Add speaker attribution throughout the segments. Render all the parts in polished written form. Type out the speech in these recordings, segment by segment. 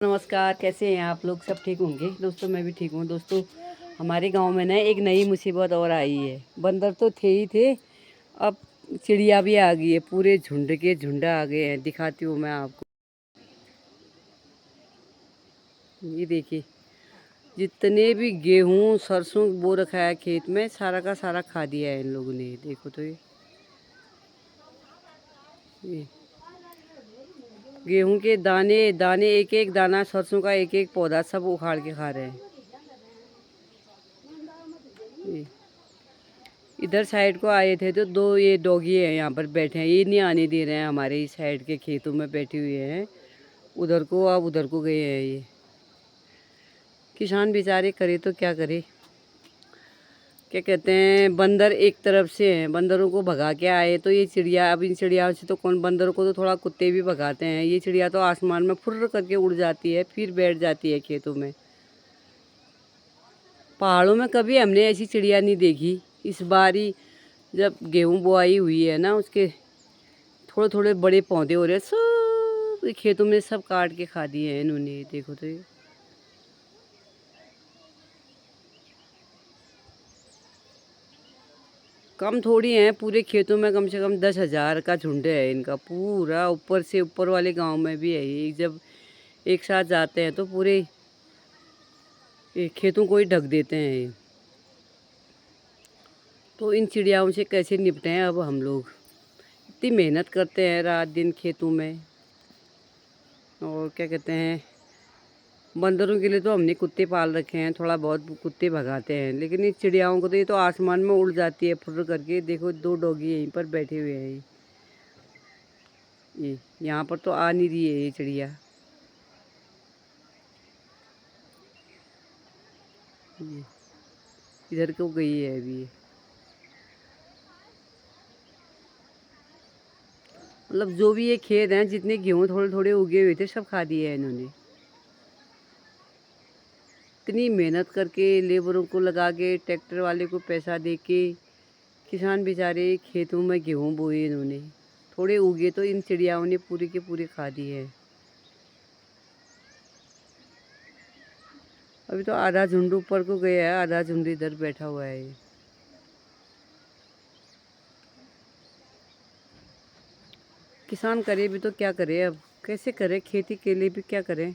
Speaker 1: नमस्कार, कैसे हैं आप लोग? सब ठीक होंगे दोस्तों। मैं भी ठीक हूँ दोस्तों। हमारे गांव में ना एक नई मुसीबत और आई है। बंदर तो थे ही थे, अब चिड़िया भी आ गई है। पूरे झुंड के झुंड आ गए हैं। दिखाती हूँ मैं आपको। ये देखिए, जितने भी गेहूँ सरसों बो रखा है खेत में, सारा का सारा खा दिया है इन लोगों ने। देखो तो ये गेहूं के दाने दाने, एक एक दाना सरसों का, एक एक पौधा सब उखाड़ के खा रहे हैं। ये इधर साइड को आए थे तो दो ये डॉगी हैं यहाँ पर बैठे हैं। ये नहीं आने दे रहे हैं, हमारे इस साइड के खेतों में बैठे हुए हैं। उधर को अब उधर को गए हैं। ये किसान बेचारे करे तो क्या करे। क्या कहते हैं, बंदर एक तरफ से हैं, बंदरों को भगा के आए तो ये चिड़िया, अब इन चिड़ियाओं से तो कौन, बंदरों को तो थोड़ा कुत्ते भी भगाते हैं। ये चिड़िया तो आसमान में फुर्र करके उड़ जाती है, फिर बैठ जाती है खेतों में। पहाड़ों में कभी हमने ऐसी चिड़िया नहीं देखी। इस बार ही जब गेहूं बोआई हुई है ना, उसके थोड़े थोड़े बड़े पौधे हो रहे हैं, सब खेतों में सब काट के खा दिए हैं इन्होंने। देखो तो ये कम थोड़ी हैं, पूरे खेतों में कम से कम 10,000 का झुंड है इनका। पूरा ऊपर से ऊपर वाले गांव में भी है ये। जब एक साथ जाते हैं तो पूरे ये खेतों को ही ढक देते हैं ये। तो इन चिड़ियाओं से कैसे निपटे हैं अब हम लोग? इतनी मेहनत करते हैं रात दिन खेतों में। और क्या कहते हैं, बंदरों के लिए तो हमने कुत्ते पाल रखे हैं, थोड़ा बहुत कुत्ते भगाते हैं। लेकिन इस चिड़ियाओं को तो ये तो आसमान में उड़ जाती है फुर्र करके। देखो, दो डॉगी यहीं पर बैठे हुए हैं। ये यहाँ पर तो आ नहीं रही है ये चिड़िया। ये इधर को गई है अभी ये। मतलब जो भी ये खेत हैं, जितने गेहूँ थोड़े थोड़े उगे हुए थे, सब खा दिए हैं इन्होंने। इतनी मेहनत करके लेबरों को लगा के, ट्रैक्टर वाले को पैसा दे के, किसान बेचारे खेतों में गेहूँ बोए इन्होंने। थोड़े उगे तो इन चिड़ियाओं ने पूरे के पूरे खा दिए हैं। अभी तो आधा झुंड ऊपर को गया है, आधा झुंड इधर बैठा हुआ है ये। किसान करे भी तो क्या करे अब? कैसे करे? खेती के लिए भी क्या करें?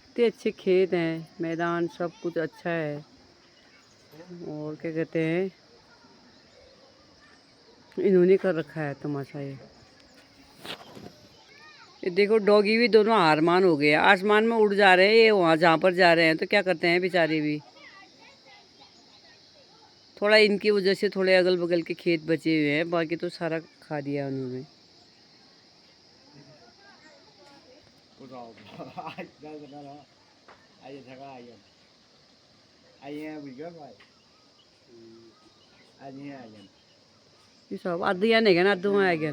Speaker 1: इतने अच्छे खेत हैं, मैदान सब कुछ अच्छा है। और क्या कहते हैं, इन्होंने कर रखा है तमाशा ये देखो, डॉगी भी दोनों हार मान हो गए। आसमान में उड़ जा रहे हैं ये, वहाँ जहाँ पर जा रहे हैं तो क्या करते हैं बेचारे भी। थोड़ा इनकी वजह से थोड़े अगल बगल के खेत बचे हुए हैं, बाकी तो सारा खा दिया उन्होंने। ये सब आधी नहीं गए ना, आधो आ गए।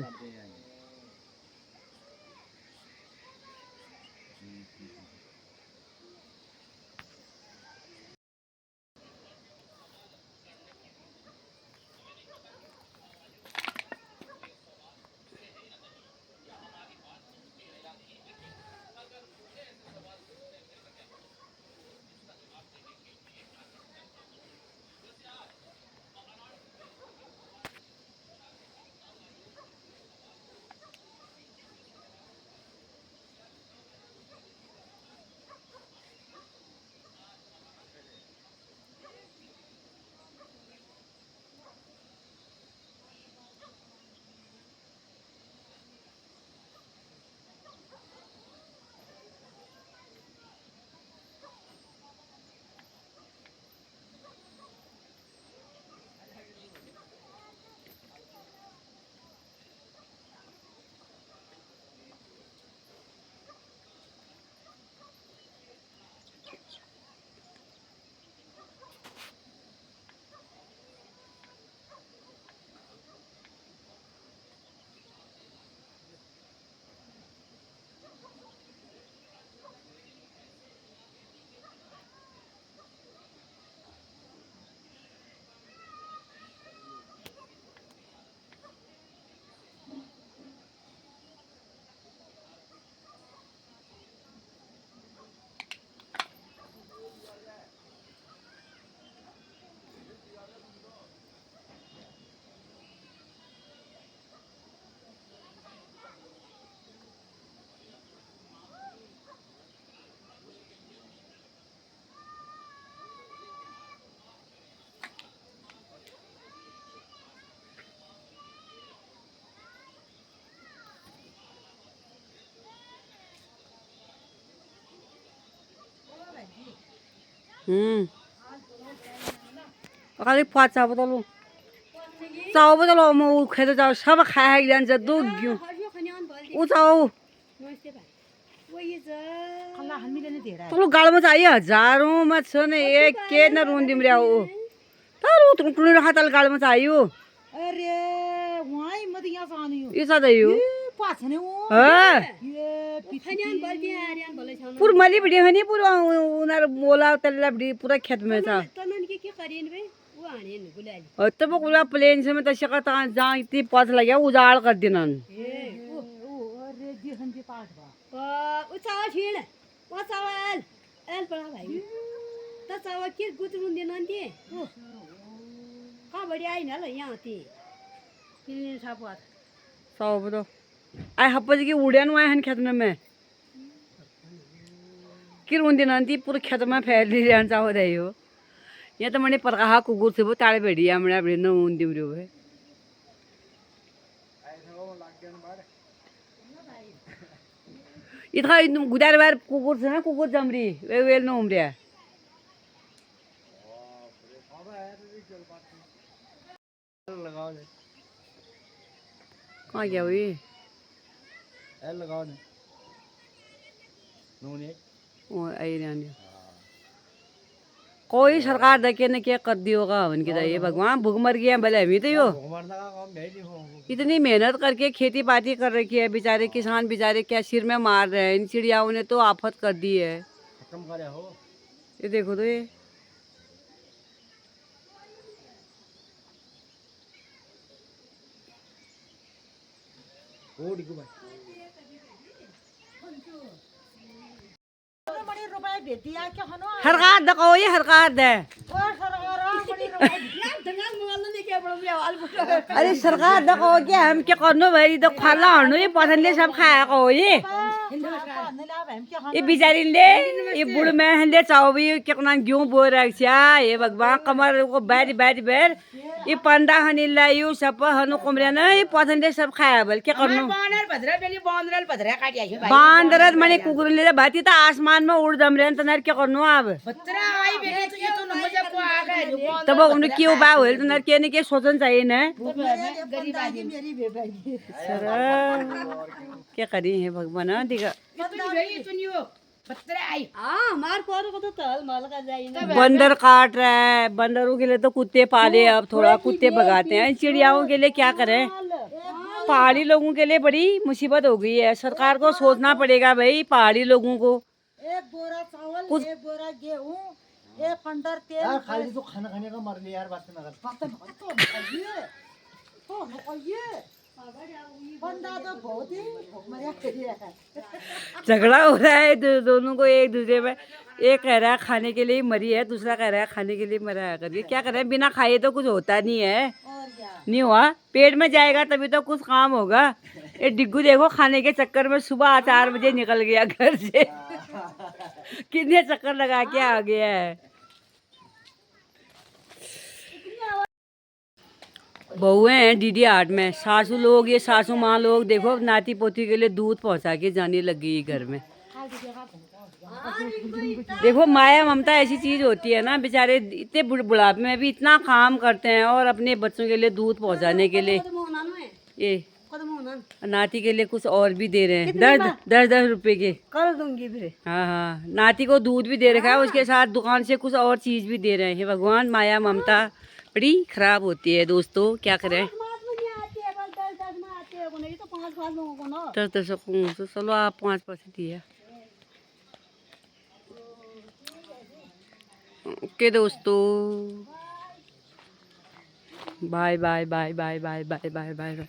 Speaker 1: खाली पाँच चाव बतलो म खेत जाओ सब खाए जान्छ दो ग्यू ऊ चाव तलो गाडीमा चाहिँ हजारौँमा छ नि एक के न रुन दिम्र्या हो तर उत्रु रखा तल गाडीमा चाहियो
Speaker 2: अरे वहीं मत यहाँ से आनी हो
Speaker 1: ये सादा यो
Speaker 2: पास ने वो
Speaker 1: हां
Speaker 2: ये
Speaker 1: पूर मली बड़ी हनी पूर उनार मोला तल्ला बड़ी पूरा खेत में था
Speaker 3: तनन के करिन बे वो आने न गुलाली
Speaker 1: और तब पूरा प्लेन से में तशा का जहां इतनी पथ लगे उजाड़ कर दिनन
Speaker 2: अरे जी हंजी पास बा
Speaker 3: ओ चावा छीण ओ चावल एल पड़ा भाई त चावा के गुतरुन दिनन ते का बढ़िया आई न ल यहाँ ते किने सापवात
Speaker 1: साव बतो आई हप्पज की उड़न वाय हन खेत में किर उन दिन अंती पूरे खेत में फैल ली रहन चाहो रही हो ये तो मने परहा कुकुर से वो ताले बैठिया हमने अपने न उन दिम रहो है इतना गुदार बार कुकुर से ना कुकुर जमरी वे वेल न उमरिया
Speaker 4: लगाओ ने
Speaker 1: कहाँ गया हुई
Speaker 4: एल लगाओ ने नूने
Speaker 1: ओ आई रहने कोई सरकार देखे ने क्या कर दी होगा उनकी तो ये भगवान भूख मर गया भले अभी तो यो
Speaker 4: मरने का काम नहीं हो
Speaker 1: इतनी मेहनत करके खेती बाड़ी कर रखी है बेचारे किसान बेचारे क्या सिर में मार रहे हैं इन चिड़ियाओं ने तो आफत कर दी है
Speaker 4: खत्म करे हो
Speaker 1: ये देखो तो ये
Speaker 4: ओडी को भाई
Speaker 2: बड़ी रुपए दे दिया क्या हनो
Speaker 1: हरकात दको ये हरकात दे
Speaker 2: और सरकारा बड़ी रुपए
Speaker 3: दंगाल मंगाल ने के बड़ा बड़ा आल बुटा
Speaker 1: अरे सरकार दको क्या हम क्या करनो भाई तो खाला हनो ये पसंद सब खाया को ये ये बिचारी ले ये बुढ़ में हंदे चाव भी कितना क्यों बोल रखा ये भगवान कमर को बैठ बैठ बैठ ये पंडा हनी लायु सब हनु कुमरे ना ये पसंद सब खाया बल क्या करनो
Speaker 2: बानर भद्रा बेली बांदरल भद्रा काटिया है भाई
Speaker 1: बांदरत मने कुकुर ले भाती तो आसमान में उड़ दम रहे तनर क्या करनो अब
Speaker 2: भद्रा आई बेली तो ये तो नमजा को आ गए
Speaker 1: तब उन्हें क्यों बा होल तनर के ने के सोचन चाहिए ना
Speaker 2: गरीब आदमी मेरी बेटी
Speaker 1: सर क्या करी है भगवान दिखा
Speaker 2: बेली सुनियो भद्रा आई
Speaker 3: हां मार पर को तो तल माल का जाई ना
Speaker 1: बंदर काट रहा है बंदरों के लिए तो कुत्ते पाले अब थोड़ा कुत्ते भगाते हैं चिड़ियाओं के लिए क्या करें पहाड़ी लोगों के लिए बड़ी मुसीबत हो गई है सरकार को सोचना पड़ेगा भाई पहाड़ी लोगों को
Speaker 2: एक बोरा चावल एक बोरा गेहूं एक फंडर तेल
Speaker 4: यार खाली तो खाना खाने का मर लिया यार बात ना कर
Speaker 2: तो ये बंदा तो बहुत ही मजा कर रहा है
Speaker 1: झगड़ा हो रहा है दोनों को एक दूसरे में एक कह रहा है खाने के लिए मरी है दूसरा कह रहा है खाने के लिए मरा है करके क्या कर रहे हैं बिना खाए तो कुछ होता नहीं है
Speaker 2: और क्या
Speaker 1: नहीं हुआ पेट में जाएगा तभी तो कुछ काम होगा ये डिग्गू देखो खाने के चक्कर में सुबह 4 बजे निकल गया घर से कितने चक्कर लगा के आ गया है बहुएं हैं डीडी आर्ट में सासू लोग ये सासू माँ लोग देखो नाती पोती के लिए दूध पहुंचा के जाने लग गई घर में देखो माया ममता ऐसी चीज होती है ना बेचारे इतने बुढ़ापे में भी इतना काम करते हैं और अपने बच्चों के लिए दूध पहुंचाने के लिए ये नाती के लिए कुछ और भी दे रहे हैं 10 रुपए के
Speaker 3: कर दूंगी फिर
Speaker 1: हाँ हाँ नाती को दूध भी दे रखा है उसके साथ दुकान से कुछ और चीज भी दे रहे हैं भगवान माया ममता बड़ी खराब होती है दोस्तों क्या करें तो चलो आप 5% दिया ओके दोस्तों bye bye bye bye bye bye bye bye.